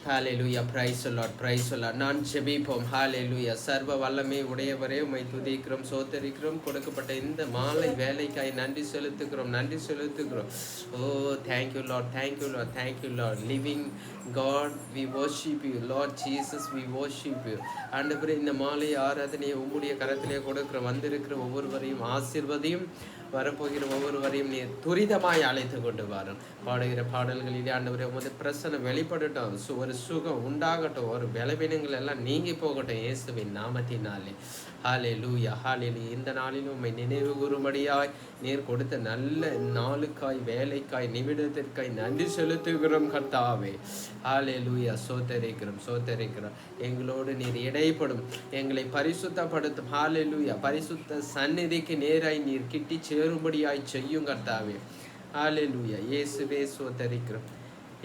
Hallelujah praise the Lord praise the Lord. நான் ஜெபிப்போம். ஹalleluya சர்வ வல்லமை உடையவரே உம்மை துதிக்கிறோம் ஸ்தோத்திரிக்கிறோம். கொடுக்கப்பட்ட இந்த மாலை வேலைக்காய் நன்றி செலுத்துகிறோம். Oh thank you Lord, thank you Lord. Living God we worship you Lord Jesus, we worship you. ஆண்டவரே இந்த மாலை ஆராதனையை உம்முடைய கரத்திலே கொடுக்கிறோம். வந்திருக்கிற ஒவ்வொருவரையும் ஆசீர்வதியும், வரப்போகிற ஒவ்வொருவரையும் நீ துரிதமாய் அழைத்து கொண்டு வரும். பாடுகிற பாடல்களிலே ஆண்டவரே உமது பிரசன்னம் வெளிப்படட்டும், ஒரு சுகம் உண்டாகட்டும், ஒரு பலவீனங்கள் எல்லாம் நீங்கி போகட்டும் இயேசுவின் நாமத்தினாலே. ஹalleluya ஹalleluya. இந்த நாளிலும் உம்மை நினைவு கூறும்படியாய் நீர் கொடுத்த நல்ல நாளுக்காய் வேலைக்காய் நிமிடத்திற்காய் நன்றி செலுத்துகிறோம் கர்த்தாவே. ஹalleluya சோதரிக்கிறோம். எங்களோடு நீர் இடைப்படும், எங்களை பரிசுத்தப்படுத்தும். ஹalleluya பரிசுத்த சந்நிதிக்கு நேராய் நீர் கிட்டி சேரும்படியாய் செய்யும் கர்த்தாவே. ஹalleluya இயேசுவே சோதரிக்கிறோம்.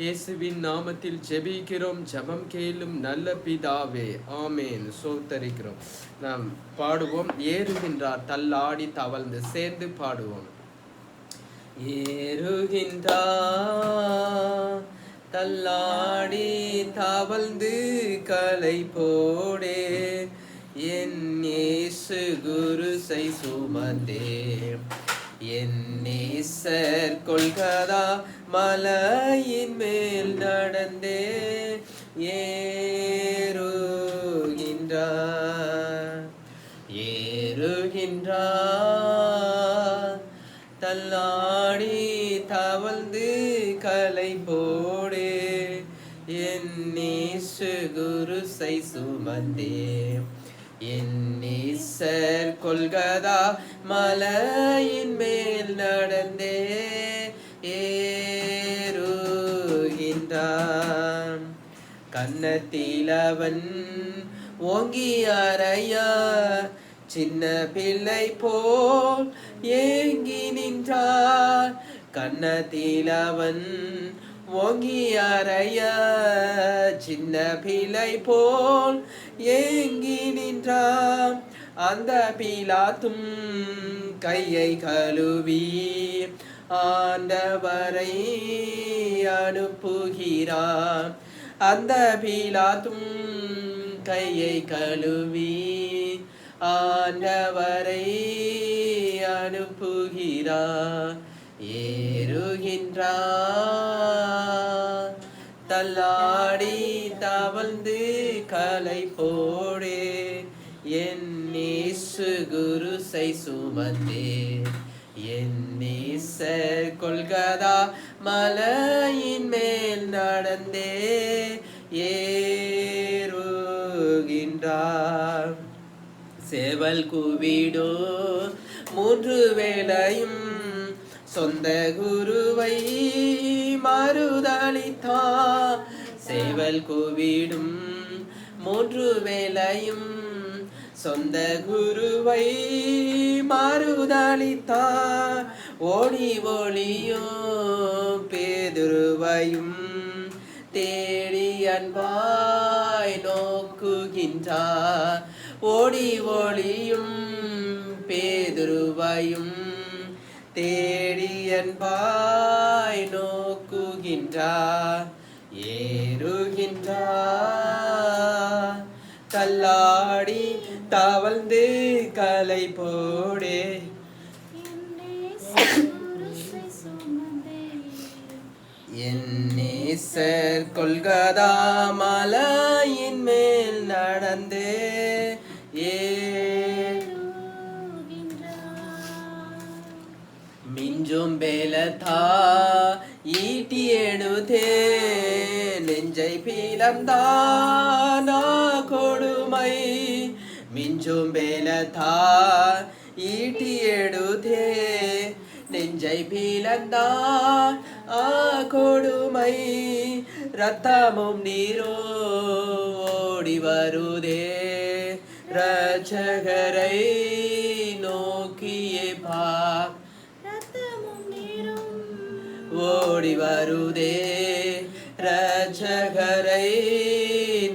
இயேசுவின் நாமத்தில் ஜெபிக்கிறோம், ஜெபம் கேளும் நல்ல பிதாவே, ஆமென். சோதரிக்கிறோம். நாம் பாடுவோம். ஏறுகின்றார் தள்ளாடி தவழ்ந்து, சேர்ந்து பாடுவோம். ஏறுகின்றார் தள்ளாடி தவழ்ந்து கலை போடே, என் இயேசு குருசை சுமந்தே, என் நேசர் கொல்கதா மலையின் மேல் நடந்தே ஏறுகின்றார் தள்ளாடி தவழ்ந்து கலை போடே, என் நேசு குருசை சுமந்தே, என் நேசர் கொல்கதா மலையின் மேல் நடந்தே ஏறுகின்றான். கன்னத்தில் அவன் ஓங்கி அறையா, சின்ன பிள்ளை போல் ஏங்கி நின்றார். கன்னத்தில் அவன் ஓங்கி அறைய, சின்ன பிள்ளை போல் ஏங்கி நின்றான். அந்த பிலாத்தும் கையை கழுவி ஆண்டவரை அனுப்புகிறான். அந்த பிலாத்தும் கையை கழுவி ஆண்டவரை அனுப்புகிறான். ஏறுகின்றார் தள்ளாடி தவழ்ந்து கலை போடே, என் இயேசு குருசை சுமந்தே, என் நேசர் கொல்கதா மலையின் மேல் நடந்தே ஏறுகின்றார். சேவல் கூவிடோ 3 வேளையும் சொந்த குருவை மறுதளித்தார். சேவல் கூவிடும் 3 வேளையும் சொந்த குருவை மறுதளித்தார். ஓடி ஒளியோ பேதுருவையும் தேடி அன்பாய் நோக்குகின்றார். ஓடி ஒளியும் பேதுருவையும் தேடி அன்பாய் நோக்குகின்றார். ஏறுகின்றார் தள்ளாடி தவழ்ந்து கலை போடே, என் நேசர் கொல்கதா மலையின் மேல் நடந்தே மிஞ்சும் பேலதா ஈட்டி எடுதே, நெஞ்சை பீலம்தானா கொடுமை. மிஞ்சும் பேலதா ஈட்டி எடுதே, நெஞ்சை பீலந்தான் கொடுமை. ரத்தமும் நீரோ ஓடி வருதே, ரட்சகரை நோக்கியே பார். ஓடி வருதே, ரட்சகரை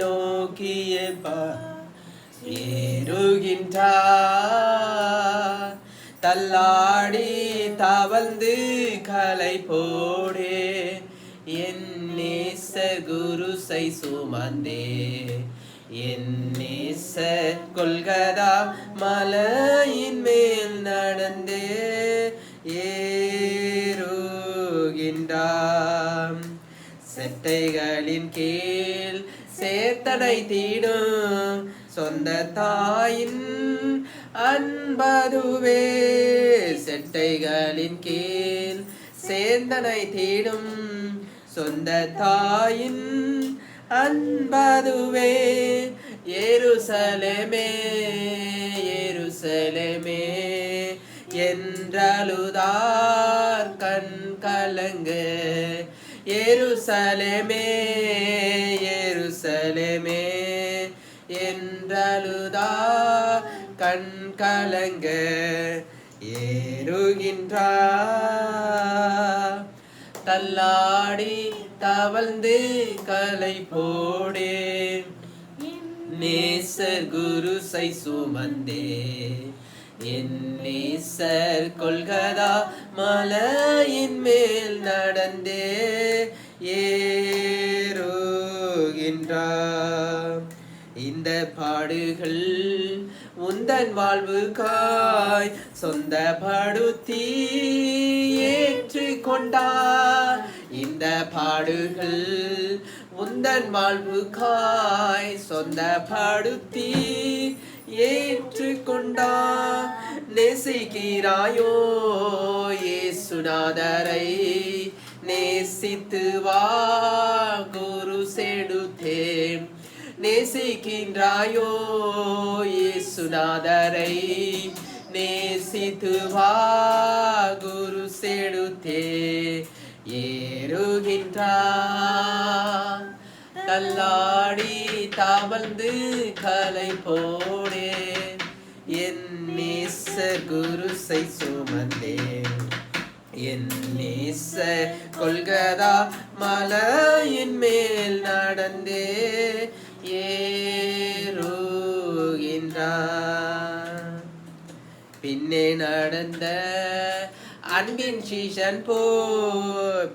நோக்கியே பார். ஏறுகின்றார் தள்ளாடி தவழ்ந்து கலை போடே, என் நேச குருசை சுமந்தே என் நேசர் கொல்கதா மலையின் மேல் நடந்தே ஏறுகின்றார். செட்டைகளின் கீழ் சேர்த்தடை தீடும் சொந்த தாயின் அன்பதுவே. செட்டைகளின் கீழ் சேர்ந்தனை தீடும் சொந்த தாயின் அன்பதுவே. எருசலேமே எருசலேமே என்றழுதார் கண் கலங்க. எருசலேமே எருசலேமே என்றழுதார் கண் கலங்க. ஏறுகின்றார் தள்ளாடி தவழ்ந்து கலை போடே நேசர் குருசை சுமந்தே என் நேசர் கொல்கதா மலையின் மேல் நடந்தே ஏறுகின்றார். இந்த பாடுகள் உந்தன் வாழ்வுக்காய் சொந்த படுத்தி ஏற்றுக்கொண்டார். இந்த பாடுகள் உந்தன் வாழ்வுக்காய் சொந்த படுத்தி ஏற்றுக்கொண்டார். நேசிக்கிறாயோ இயேசுநாதரை நேசித்து வா குரு செடுத்தே. நேசிக்கின்றாயோ இயேசுநாதரை நேசித்து வா குரு செடுத்தே. ஏறுகின்றார் தள்ளாடி தவழ்ந்து கலை போடே என் நேசர் குருசை சுமந்தே. என் நேசர் கொல்கதா மலையின் மேல் நடந்தே ஏறுகின்றார். பின்னே நடந்த அன்பின் சீஷன் போ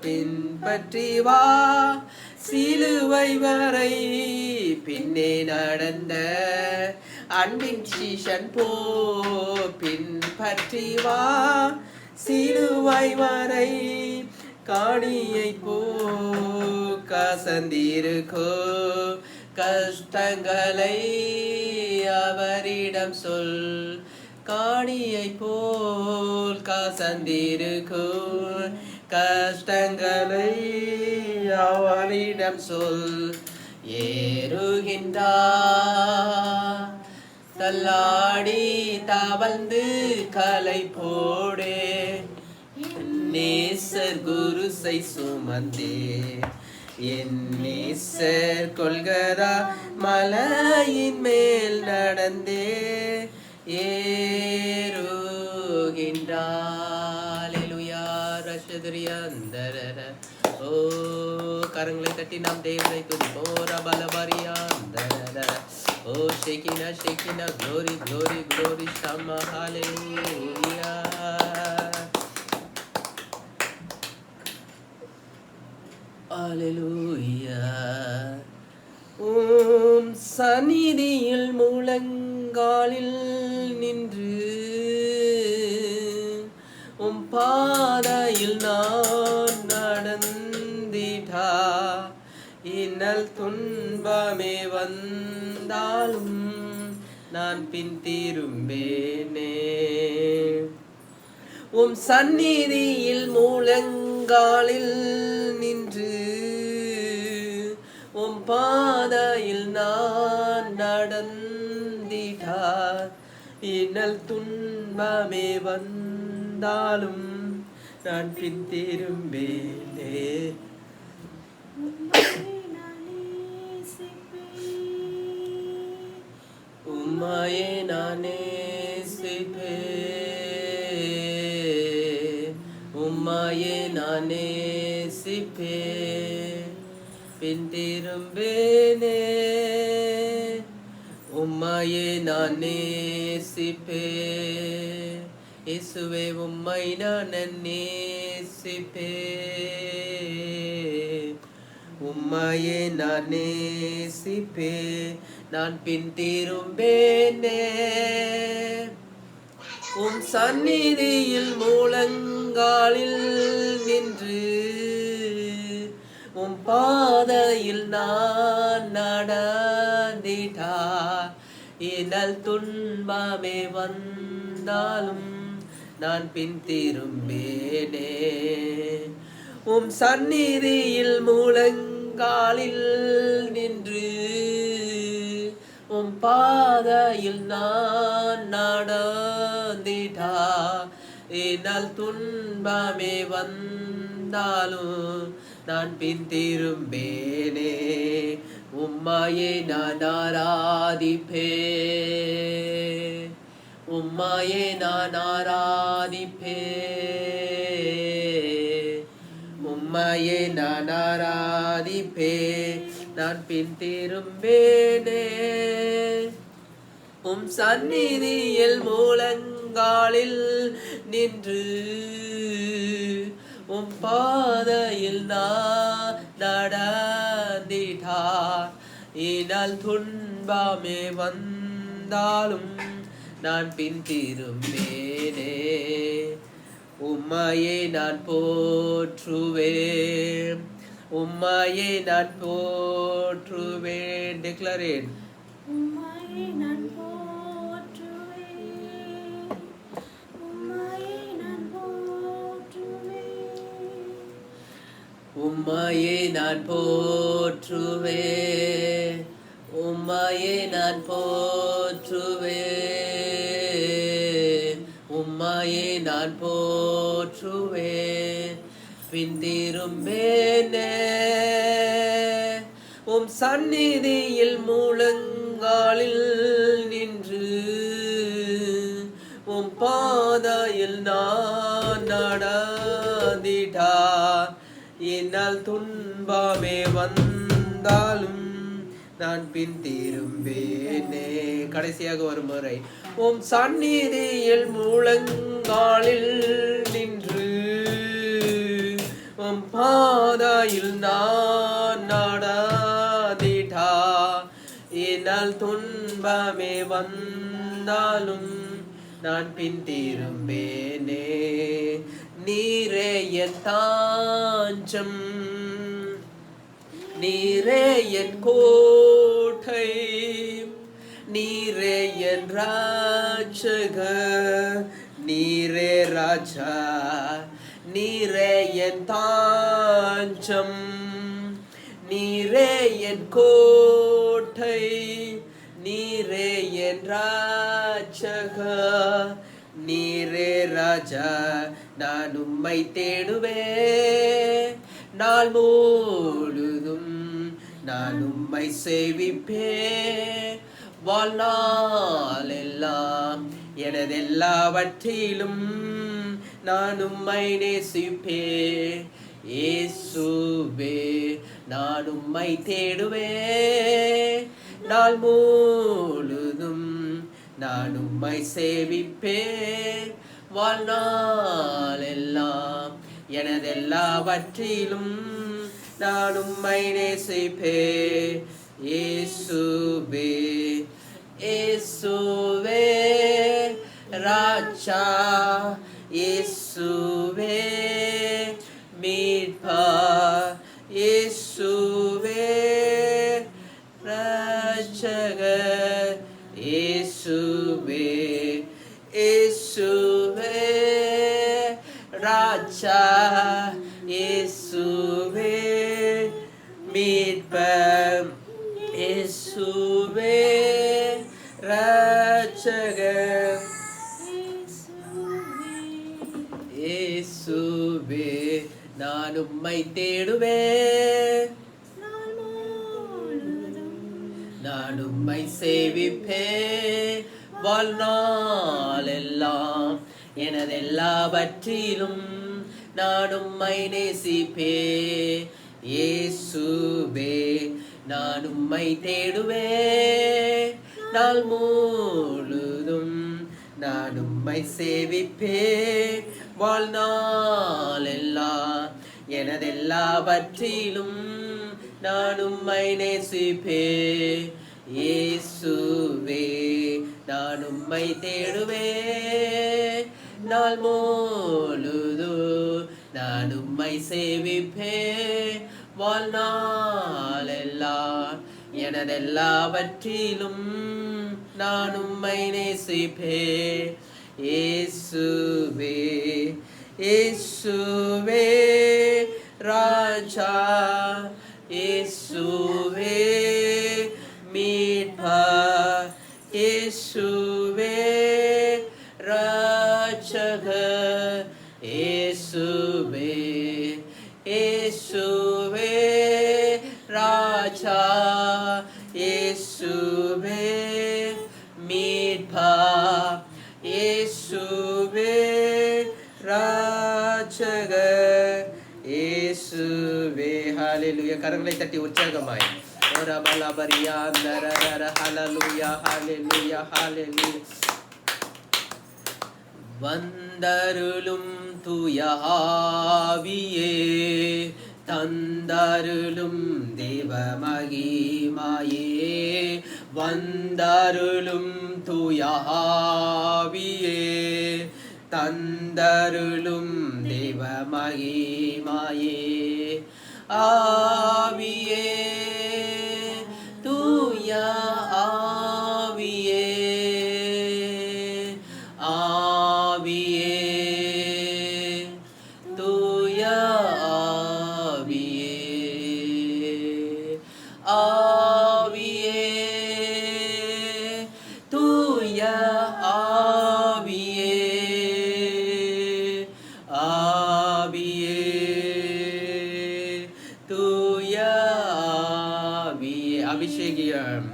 பின்பற்றி வா சிலுவை வரை. பின்னே நடந்த அன்பின் சீஷன் போ பின்பற்றி வா சிலுவை வரை. காணியை போ கசந்திருக்கோ கஷ்டங்களை அவரிடம் சொல். காணியை போல் கசந்திருக்கோ கஷ்டங்களை அவரிடம் சொல். ஏறுகின்றார் தள்ளாடி தவழ்ந்து கலை போடே நேசர் குருசை சுமந்தே. என் நேசர் கொல்கதா மலையின் மேல் நடந்தே ஏறுகின்றார். அல்லேலூயா ரஷதரியாந்தர. ஓ கரங்களை தட்டி நாம் தேவனை துதிப்போம். ரபலபரியாந்தர. ஓ ஷேகினா ஷேகினா க்ளோரி க்ளோரி க்ளோரி ஷம்மா. ஹalleluya ஹalleluya. சந்நிதியில் முழங்காலில் நின்று பாதையில் நான் நடந்திடா. இன்னல் துன்பமே வந்தாலும் நான் பின் திரும்பேனே. சந்நிதியில் முழங்காலில் நின்று பாதையில் நான் நடந்திடா. இன்னல் துன்பமே வந்தாலும் நான் பின் திரும்பேனே. உம்மையே நான் நேசிப்பேன். உம்மையே நான் நேசிப்பேன். பின் திரும்பேனே. உம்மையே நான் நேசிப்பேன். இயேசுவே உம்மை நான் நேசிப்பேன். உம்மையே நான் நேசிப்பேன், நான் பின் திரும்பேனே. உம் சந்நிதியில் முழங்காலில் நின்று உம் பாதையில் நான் நடந்திட்டா, இன்னல் துன்பமே வந்தாலும் நான் பின் திரும்பேனே. உம் சந்நிதியில் முழங்காலில் நின்று உம் பாதையில் நான் நடந்திட்டா, இன்னல் துன்பமே வந்தாலும் நான் பின் திரும்பேனே. உம்மையே நான் ஆராதிப்பேன், உம்மையே நான் ஆராதிப்பேன், உம்மையே நான் ஆராதிப்பேன், நான் பின் திரும்பேனே. உம் சந்நிதியில் முழங்காலில் நின்று உம் பாதையில் நான் நடந்திட்டா, இன்னல் துன்பமே வந்தாலும் நான் பின் திரும்பேனே. உம்மையே நான் போற்றுவேன், உம்மையே நான் போற்றுவேன். டிக்ளரேட். உம்மையே நான் போற்றுவேன், உம்மையே நான் போற்றுவேன், உம்மையே நான் போற்றுவேன், உம்மையே நான் போற்றுவேன், உம்மையே நான் போற்றுவேன், பின் திரும்பேனே. உம் சந்நிதியில் முழங்காலில் நின்று உம் பாதையில் நான் நடந்திட்டா, இன்னல் துன்பமே வந்தாலும் நான் பின் திரும்பேனே. கடைசியாக ஒரு முறை. உம் சந்நிதியில் முழங்காலில் நின்று உம் பாதையில் நான் நடந்திட்டா, இன்னல் துன்பமே வந்தாலும் நான் பின் திரும்பேனே. நீரே என் தாஞ்சம், நீரே என் கோட்டை, நீரே என் ராஜகர், நீரே ராஜா, நீரே என் தாஞ்சம், நீரே என் கோட்டை, நீரே என் ராஜகர், நீரே ராஜா. நான் உம்மை தேடுவேன், நாள் முழுதும் நான் உம்மை சேவிப்பேன், வாழ்நாள் எல்லாம் எனதெல்லாவற்றிலும் நான் உம்மை நேசிப்பேன். இயேசுவே நான் உம்மை தேடுவேன், நாள் முழுதும் நான் உம்மை சேவிப்பேன், வாழ்நாள் எல்லாம் எனதெல்லாவற்றிலும் நான் உம்மை நேசிப்பேன். இயேசுவே இயேசுவே ராஜா, இயேசுவே மீட்பா, இயேசுவே ரட்சகர், இயேசுவே இயேசுவே ராஜா, இயேசுவே மீட்பர், இயேசுவே ரட்சகர், இயேசுவே நான் உம்மை தேடுவேன், நான் உம்மை சேவிப்பேன், வாழ்நாள் எல்லாம் எனதெல்லாவற்றிலும் நான் உம்மை நேசிப்பேன். இயேசுவே நான் உம்மை தேடுவேன், நாள் முழுதும் நான் உம்மை சேவிப்பேன், வாழ்நாள் எல்லாம் எனதெல்லாவற்றிலும் நான் உம்மை நேசிப்பேன் இயேசுவே நான் உம்மை தேடுவேன் நாள் முழுதும் நான் உம்மை சேவிப்பேன் வாழ்நாளெல்லாம் எனதெல்லாவற்றிலும் நான் உம்மை நேசிப்பேன் இயேசுவே இயேசுவே ராஜா இயேசுவே மீட்பர் இயேசுவே ரட்சகர் இயேசுவே இயேசுவே ராஜா இயேசுவே மீட்பர் இயேசுவே ரட்சகர் இயேசுவே ஹalleluya கரங்களை தட்டி உற்சாகமாய் ஓரபலபரியா நரர ஹalleluya ஹalleluya ஹalleluya வந்தருளும் தூய ஆவியே தந்தருளும் தேவ மகிமாயே வந்தருளும் தூய ஆவியே தந்தருளும் தேவ மகிமாயே ஆவியே தூய ஆவியே ஆவியே தூய ஆவியே ஆவியே தூய ஆவியே ஆவியே தூய ஆவியே அபிஷேகியம்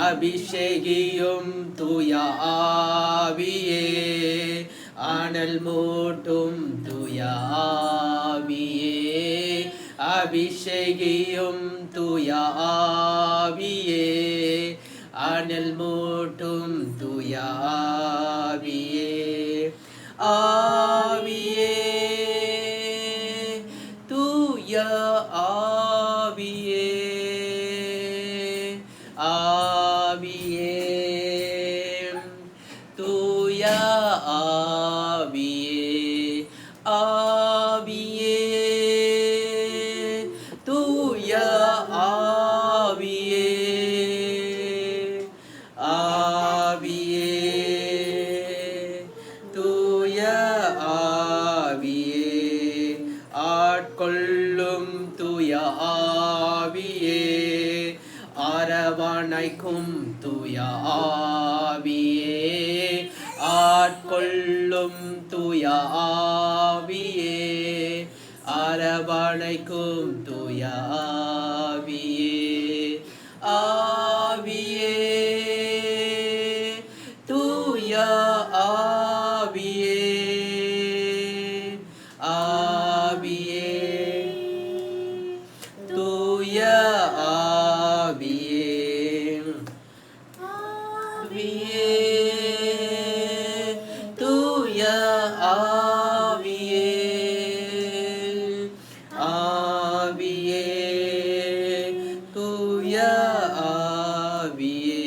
அபிஷேகியும் தூய ஆவியே ஆனல் மூட்டும் தூய ஆவியே அபிஷேகியும் தூய ஆவியே ஆனல் மூட்டும் தூய ஆவியே ஆவியே தூய ஆவியே ஆவியே தூய ஆவியே ஆவியே தூய ஆவியே ஆவியே தூய ஆவியே ஆட்கொள்ளும் தூய ஆவியே அரவணைக்கும் தூய ஆவியே ஆட்கொள்ளும் தூய ஆவியே அரவணைக்கும் தூய ஆவியே ஆவியே தூய ஆவியே ஆவியே தூய ஆவியே ஆவியே தூய ஆவியே ஆவியே தூய ஆவியே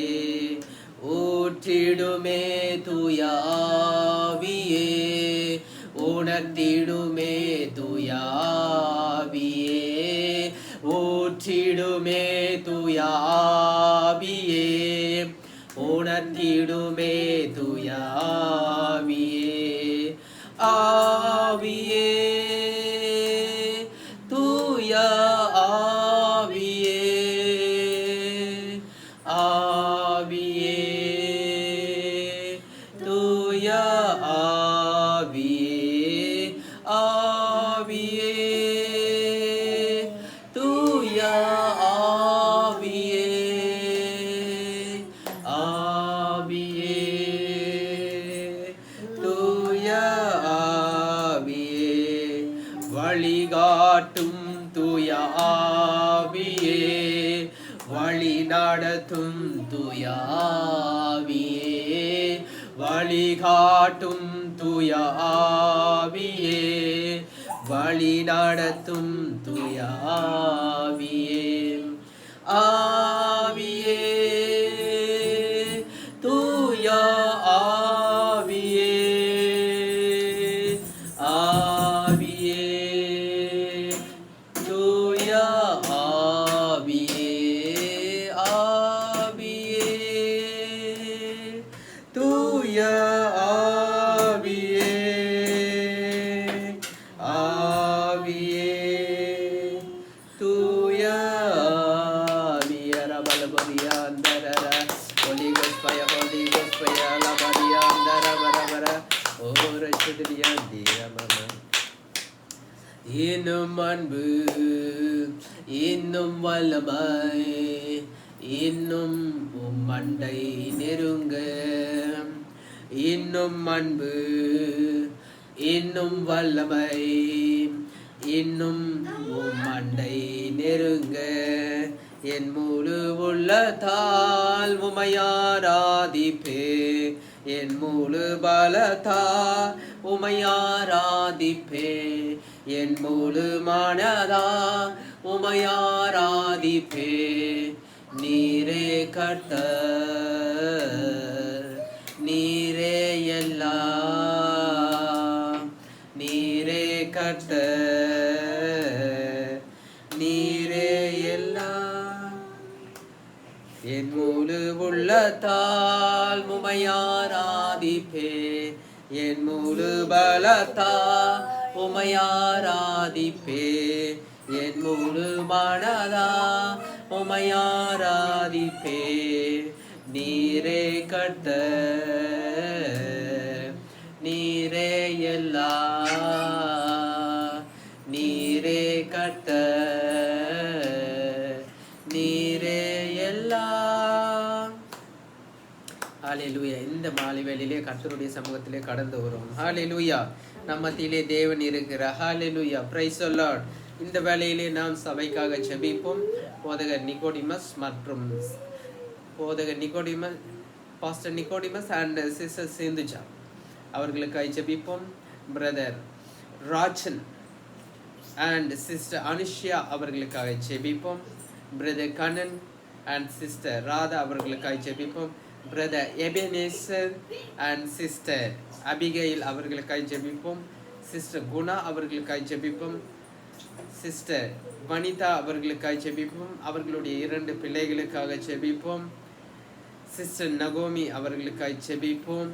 ஊற்றிடுமே தூய ஆவியே உணர்த்திடுமே தூய ஆவியே ஊற்றிடுமே தூய ஆவியே உணர்த்திடுமே தூய ஆவியே ஆவியே தூய ஆவியே ஆவியே தூய ஆவியே ஆவியே தூய ஆவியே ஆவியே தூய ஆவியே வழிகாட்டும் தூய ஆவியே வழி நடத்தும் தூய ஆவியே வழிகாட்டும் தூய ஆவியே வழி நடத்தும் தூய ஆவியே, ஆவியே, தூய ஆவியே, ஆவியே, தூய ஆவியே, ஆவியே, தூய ஆவியே, ஆவியே, தூய ஆவியே. ரபலபதியா அந்தரர Holy Ghost fire, Holy Ghost fire, labadiya andara barabara, oh rachudriya dira mama. இன்னும் அன்பு, இன்னும் வல்லமை, இன்னும் மண்டை நெருங்க, இன்னும் அன்பு, இன்னும் வல்லமை, இன்னும் மண்டை நெருங்க, என் முழு உள்ளத்தால் உமையாராதிப்பே, என் முழு பலத்தால் உமையாராதிப்பே, என் முழு மனதா உமையாராதிப்பே, நீரே கர்த்தர், நீரே எல்லாம், நீரே கர்த்தர், நீரே எல்லாம், என் முழு உள்ளத்தால் உமையாராதிப்பே, என் முழு பலத்தால் உமையாராதிப்பே, என் முழு மனதா உமையாராதிப்பே, நீரே கர்த்தர், நீரே எல்லாம், நீரே கர்த்தர், நீரே எல்லாம். ஹல்லேலூயா. இந்த மாலை வேளையிலே கர்த்தருடைய சமூகத்திலே கடந்து வரும். ஹல்லேலூயா. நம்ம மத்தியிலே தேவன் இருக்கிறார். ஹல்லேலூயா. Praise the Lord. இந்த வேளையிலே நாம் சபைக்காக ஜெபிப்போம். போதகர் நிகோடிமஸ் மற்றும் போதகர் Nicodemus, pastor Nicodemus and sister Sindhuja அவர்களுக்காக ஜெபிப்போம். Brother Rajan and sister Anushya அவர்களுக்காக ஜெபிப்போம். Brother Kannan and sister Radha அவர்களுக்காக ஜெபிப்போம். Brother Ebenezer and sister Abigail அவர்களுக்காக ஜெபிப்போம். சிஸ்டர் குணா அவர்களுக்காக ஜெபிப்போம். சிஸ்டர் வனிதா அவர்களுக்காக ஜெபிப்போம். அவர்களுடைய 2 பிள்ளைகளுக்காக ஜெபிப்போம். சிஸ்டர் நகோமி அவர்களுக்காக ஜெபிப்போம்.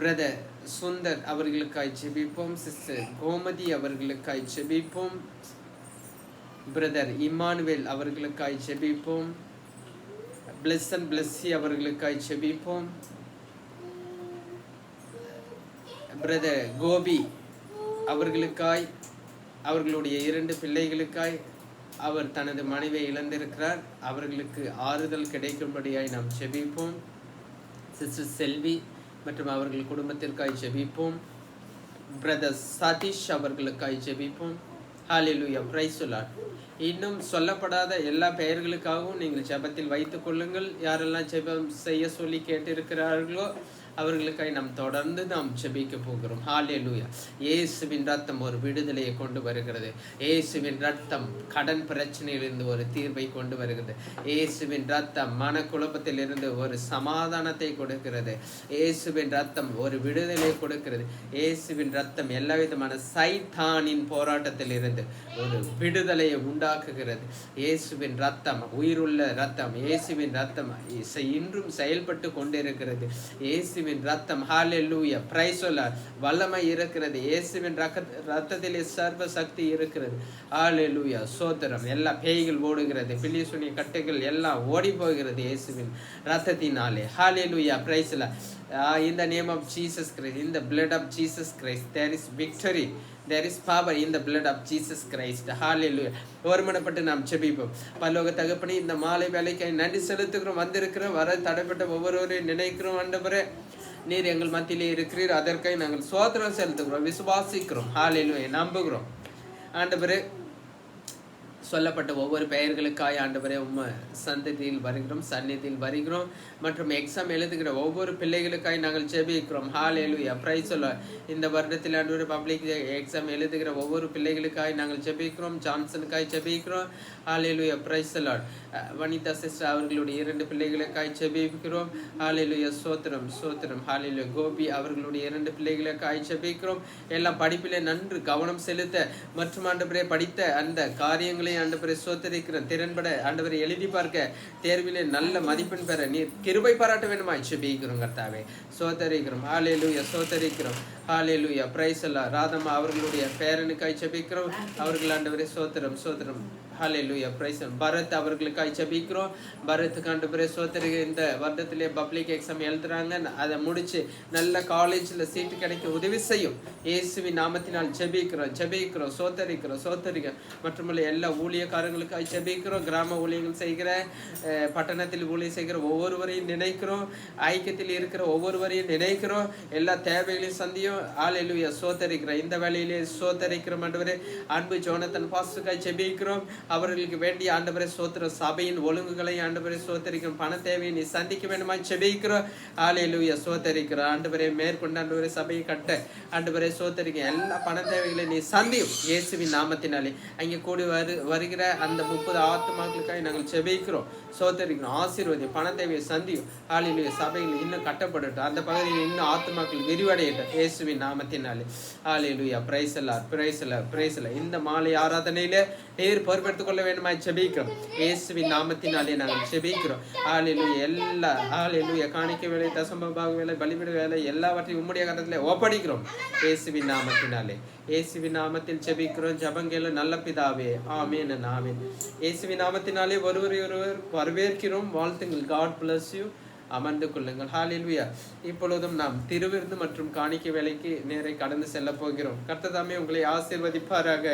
பிரதர் சுந்தர் அவர்களுக்காக ஜெபிப்போம். சிஸ்டர் கோமதி அவர்களுக்காக ஜெபிப்போம். பிரதர் இமானுவேல் அவர்களுக்காக ஜெபிப்போம். பிளஸ்ஸன் பிளஸ்ஸி அவர்களுக்காக ஜெபிப்போம். பிரதர் கோபி அவர்களுக்காய், அவர்களுடைய 2 பிள்ளைகளுக்காய், அவர் தனது மனைவியை இழந்திருக்கிறார், அவர்களுக்கு ஆறுதல் கிடைக்கும்படியாய் நாம் ஜெபிப்போம். சிஸ்டர் செல்வி மற்றும் அவர்கள் குடும்பத்திற்காய் ஜெபிப்போம். பிரதர் சதீஷ் அவர்களுக்காய் ஜெபிப்போம். ஹல்லேலூயா. Praise the Lord. இன்னும் சொல்லப்படாத எல்லா பெயர்களுக்காகவும் நீங்கள் ஜெபத்தில் வைத்துக் கொள்ளுங்கள். யாரெல்லாம் ஜெபம் செய்ய சொல்லி கேட்டிருக்கிறார்களோ அவர்களுக்காக நாம் தொடர்ந்து நாம் ஜெபிக்க போகிறோம். ஹல்லேலூயா. இயேசுவின் ரத்தம் ஒரு விடுதலையை கொண்டு வருகிறது. இயேசுவின் ரத்தம் கடன் பிரச்சனையிலிருந்து ஒரு தீர்வை கொண்டு வருகிறது. இயேசுவின் ரத்தம் மனக்குழப்பத்திலிருந்து ஒரு சமாதானத்தை கொடுக்கிறது. இயேசுவின் ரத்தம் ஒரு விடுதலை கொடுக்கிறது. இயேசுவின் ரத்தம் எல்லா விதமான சைத்தானின் போராட்டத்தில் இருந்து ஒரு விடுதலையை உண்டாக்குகிறது. இயேசுவின் ரத்தம் உயிருள்ள ரத்தம். இயேசுவின் ரத்தம் இன்றும் செயல்பட்டு கொண்டிருக்கிறது. இயேசுவின் ரத்தம் ஹல்லேலூயா. Praise the Lord. வல்லமை இருக்கிறது. இயேசுவின் ரத்தத்திலே சர்வ சக்தி இருக்கிறது. ஹல்லேலூயா. சோத்திரம். எல்லா பேய்கள் ஓடுகிறது, பில்லிசூனிய கட்டுகள் எல்லாம் ஓடி போகிறது இயேசுவின் ரத்தத்தினாலே. Hallelujah. Praise the Lord. In the name of Jesus Christ, in the blood of Jesus Christ, there is victory, there is power in the blood of Jesus Christ. Hallelujah. ஒருமனப்பட்டு நாம் ஜெபிப்போம். பரலோக தகப்பனே, இந்த மாலை வேளைக்கு நன்றி செலுத்துகிறோம். வந்திருக்கிறோம், வர தடைப்பட்ட ஒவ்வொருவரையும் நினைக்கிறோம். ஆண்டவரே, நீர் எங்கள் மத்தியிலே இருக்கிறீர். அதற்காக நாங்கள் ஸ்தோத்திரம் செலுத்துகிறோம், விசுவாசிக்கிறோம். ஹல்லேலூயா. நம்புகிறோம். ஆண்டவரே, சொல்லப்பட்ட ஒவ்வொரு பெயர்களுக்காய் ஆண்டவரே சந்ததியில் வருகிறோம், சந்நிதியில் வருகிறோம். மற்றும் எக்ஸாம் எழுதுகிற ஒவ்வொரு பிள்ளைகளுக்காய் நாங்கள் ஜெபிக்கிறோம். Hallelujah, praise the Lord. இந்த வருடத்தில் ஆண்டவரே பப்ளிக் எக்ஸாம் எழுதுகிற ஒவ்வொரு பிள்ளைகளுக்காய் நாங்கள் ஜெபிக்கிறோம். ஜான்சனுக்காய் ஜெபிக்கிறோம். Hallelujah, praise the Lord. Vanitha sister அவர்களுடைய 2 பிள்ளைகளுக்காய் ஜெபிக்கிறோம். ஹல்லேலூயா, ஸ்தோத்திரம் ஸ்தோத்திரம். ஹல்லேலூயா, கோபி அவர்களுடைய 2 பிள்ளைகளுக்காய் ஜெபிக்கிறோம். எல்லாம் படிப்பிலே நன்று கவனம் செலுத்த மற்றும் ஆண்டவரே படித்த அந்த காரியங்களை ஆண்டவரே ஸ்தோத்திரிக்கிறோம். திறன்பட ஆண்டவரை எழுதி பார்க்க தேர்விலே நல்ல மதிப்பெண் பெற நீர் கிருபை பாராட்ட வேண்டுமாய் ஜெபிக்கிறோம் கர்த்தாவே. ஸ்தோத்திரிக்கிறோம். ஹல்லேலூயா, ஸ்தோத்திரிக்கிறோம். ஹல்லேலூயா, பிரைஸ் தி லார்ட். ராதம்மா அவர்களுடைய பேரனுக்காய் ஜெபிக்கிறோம். அவர்கள் ஆண்டவரே ஸ்தோத்திரம் ஸ்தோத்திரம். ஹல்லேலூயா, பிரைஸ். பரத் அவர்களுக்காய் ஜெபிக்கிறோம். பரத்துக்கு ஆண்டவரே ஸ்தோத்திரிக்க இந்த வருடத்திலே பப்ளிக் எக்ஸாம் எழுதுறாங்க. அதை முடிச்சு நல்ல காலேஜில் சீட்டு கிடைக்க உதவி செய்யும். இயேசுவின் நாமத்தினால் ஜெபிக்கிறோம் ஜெபிக்கிறோம் ஸ்தோத்திரிக்கிறோம் ஸ்தோத்திரிக்கிறோம். மற்றும் எல்லா ஊழியக்காரங்களுக்காய் ஜெபிக்கிறோம். கிராம ஊழியங்கள் செய்கிற, பட்டணத்தில் ஊழியம் செய்கிற ஒவ்வொருவரையும் நினைக்கிறோம். ஐக்கியத்தில் இருக்கிற ஒவ்வொருவரையும் நினைக்கிறோம். எல்லா தேவைகளையும் சந்தியும். ஹல்லேலூயா, ஸ்தோத்திரிக்கிறோம். இந்த வேளையிலே ஸ்தோத்திரிக்கிறோம் ஆண்டவரே. அன்பு ஜோனத்தன் பாஸ்டருக்காய் ஜெபிக்கிறோம். அவர்களுக்கு வேண்டிய ஆண்டவரே ஸ்தோத்திரம். சபையின் ஒழுங்குகளை ஆண்டவரே ஸ்தோத்திரிக்கிறோம். பண தேவையை நீ சந்திக்க வேண்டுமாய் ஜெபிக்கிறோம். ஹல்லேலூயா, ஸ்தோத்திரிக்கிறோம். ஆண்டவரே மேற்கொண்டு ஆண்டவரே சபையை கட்ட ஆண்டவரே ஸ்தோத்திரிக்க எல்லா பண தேவைகளை நீ சந்தியும் இயேசுவின் நாமத்தினாலே. அங்கே கூடி வருகிற அந்த 30 ஆத்துமாக்களுக்காக நாங்கள் ஜெபிக்கிறோம். ஸ்தோத்திரிக்கிறோம். ஆசீர்வதி பண தேவையை சந்தியும். ஹல்லேலூயா, சபையில் இன்னும் கட்டப்படட்டும். அந்த பகுதியில் இன்னும் ஆத்துமாக்கள் விரிவடையட்டும் இயேசுவின் நாமத்தினாலே. Hallelujah, praise the Lord, praise the Lord, praise the Lord. இந்த மாலை ஆராதனையிலே நீர் பொறுப்பெடுத்துக் கொள்ள வேண்டுமாய் ஜெபிக்கிறோம். இயேசுவின் நாமத்தினாலே நாங்கள் ஜெபிக்கிறோம். ஹல்லேலூயா, எல்லா ஹல்லேலூயா காணிக்க வேலை, தசமபாக வேலை, பலிபீட வேலை எல்லாவற்றையும் உம்முடைய கரத்திலே ஒப்படைக்கிறோம் இயேசுவின் நாமத்தினாலே. இயேசுவின் நாமத்தில் ஜெபிக்கிறோம். ஜெபங்கேளு நல்ல பிதாவே, ஆமென் ஆமென். இயேசுவின் நாமத்தினாலே ஒருவர் வரவேற்கிறோம். வாழ்த்துங்கள். God bless you. அமர்ந்து கொள்ளுங்கள். ஹல்லேலூயா. இப்பொழுதும் நாம் திருவிருந்து மற்றும் காணிக்கை வேலைக்கு நேரே கடந்து செல்ல போகிறோம். கர்த்தர் தாமே உங்களை ஆசீர்வதிப்பாராக.